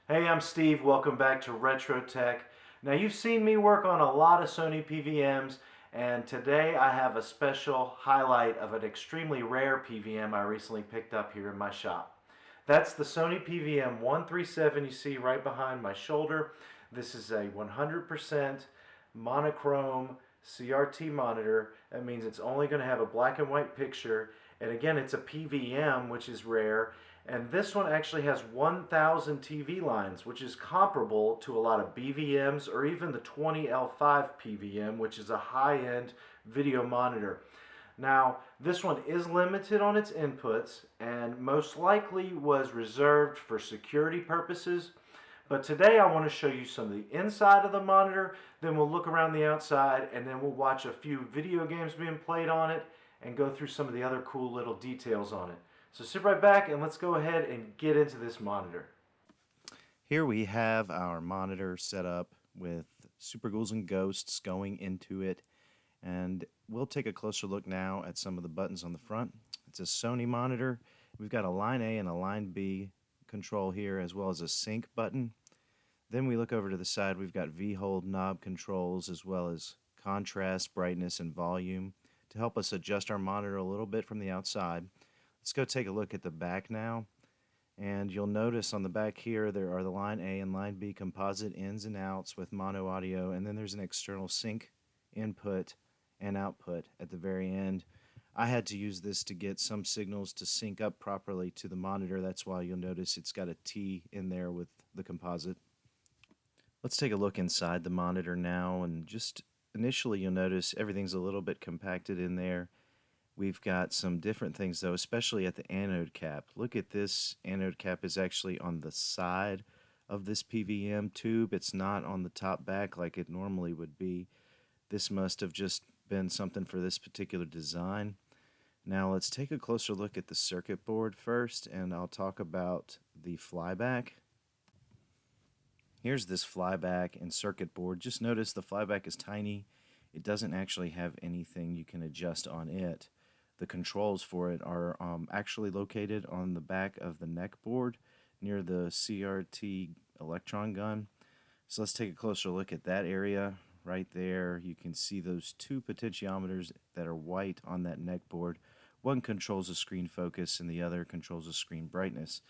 Hey, I'm Steve. Welcome back to Retro Tech. Now, you've seen me work on a lot of Sony PVMs, and today I have a special highlight of an extremely rare PVM I recently picked up here in my shop. That's the Sony PVM 137 you see right behind my shoulder. This is a 100% monochrome CRT monitor. That means it's only going to have a black and white picture. And again, it's a PVM, which is rare. And this one actually has 1,000 TV lines, which is comparable to a lot of BVMs or even the 20L5 PVM, which is a high-end video monitor. Now, this one is limited on its inputs and most likely was reserved for security purposes. But today I want to show you some of the inside of the monitor, then we'll look around the outside, and then we'll watch a few video games being played on it and go through some of the other cool little details on it. So sit right back and let's go ahead and get into this monitor. Here we have our monitor set up with Super Ghouls and Ghosts going into it, and we'll take a closer look now at some of the buttons on the front. It's a Sony monitor. We've got a line A and a line B control here, as well as a sync button. Then we look over to the side, we've got V-hold knob controls, as well as contrast, brightness, and volume to help us adjust our monitor a little bit from the outside. Let's go take a look at the back now. And you'll notice on the back here there are the line A and line B composite ins and outs with mono audio, and then there's an external sync input and output at the very end. I had to use this to get some signals to sync up properly to the monitor. That's why you'll notice it's got a T in there with the composite. Let's take a look inside the monitor now, and just initially you'll notice everything's a little bit compacted in there. We've got some different things though, especially at the anode cap. Look at this, anode cap is actually on the side of this PVM tube. It's not on the top back like it normally would be. This must have just been something for this particular design. Now let's take a closer look at the circuit board first, and I'll talk about the flyback. Here's this flyback and circuit board. Just notice the flyback is tiny. It doesn't actually have anything you can adjust on it. The controls for it are actually located on the back of the neck board near the CRT electron gun. So let's take a closer look at that area right there. You can see those two potentiometers that are white on that neck board. One controls the screen focus and the other controls the screen brightness.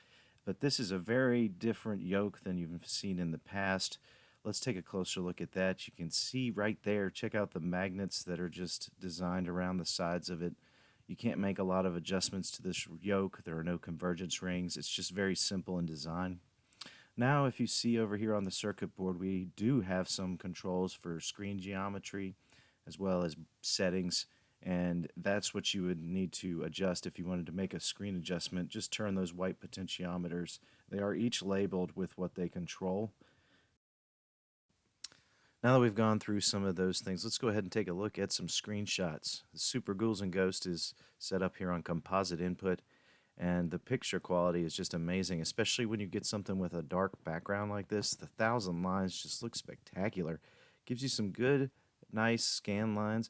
But this is a very different yoke than you've seen in the past. Let's take a closer look at that. You can see right there, check out the magnets that are just designed around the sides of it. You can't make a lot of adjustments to this yoke. There are no convergence rings. It's just very simple in design. Now, if you see over here on the circuit board, we do have some controls for screen geometry as well as settings, and that's what you would need to adjust if you wanted to make a screen adjustment. Just turn those white potentiometers. They are each labeled with what they control. Now that we've gone through some of those things, let's go ahead and take a look at some screenshots. The Super Ghouls and Ghosts is set up here on composite input, and the picture quality is just amazing, especially when you get something with a dark background like this. The 1,000 lines just look spectacular. Gives you some good, nice scan lines,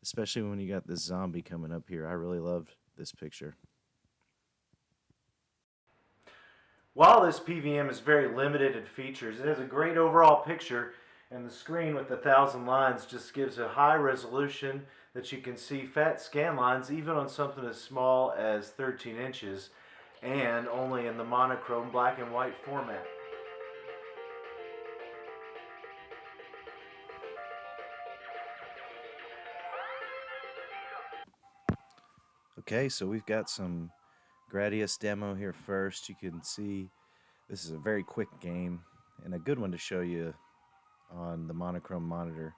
especially when you got this zombie coming up here. I really loved this picture. While this PVM is very limited in features, it has a great overall picture, and the screen with the 1,000 lines just gives a high resolution that you can see fat scan lines even on something as small as 13 inches and only in the monochrome black and white format. Okay, so we've got some Gradius demo here first. You can see this is a very quick game and a good one to show you on the monochrome monitor.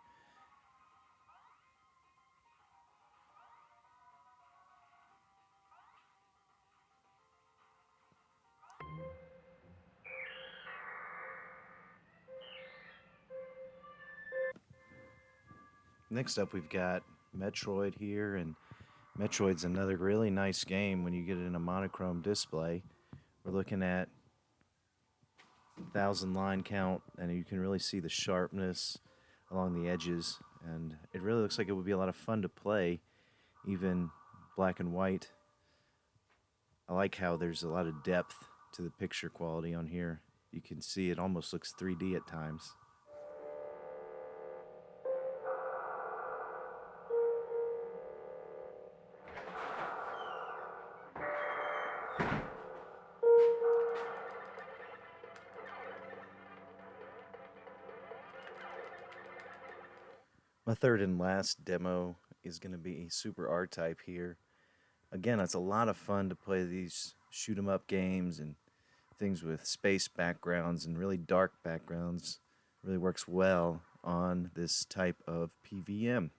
Next up we've got Metroid here, and Metroid's another really nice game when you get it in a monochrome display. We're looking at 1,000 line count, and you can really see the sharpness along the edges, and it really looks like it would be a lot of fun to play, even black and white. I like how there's a lot of depth to the picture quality on here. You can see it almost looks 3D at times. My third and last demo is going to be Super R-Type here. Again, it's a lot of fun to play these shoot 'em up games and things with space backgrounds and really dark backgrounds. Really works well on this type of PVM.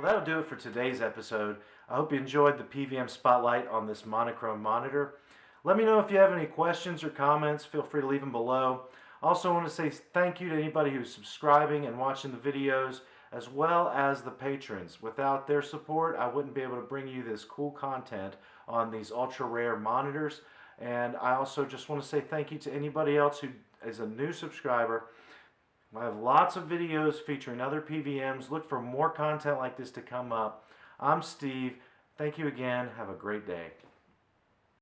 Well, that'll do it for today's episode. I hope you enjoyed the PVM spotlight on this monochrome monitor. Let me know if you have any questions or comments. Feel free to leave them below. I also want to say thank you to anybody who's subscribing and watching the videos, as well as the patrons. Without their support, I wouldn't be able to bring you this cool content on these ultra rare monitors. And I also just want to say thank you to anybody else who is a new subscriber. I have lots of videos featuring other PVMs. Look for more content like this to come up. I'm Steve. Thank you again. Have a great day.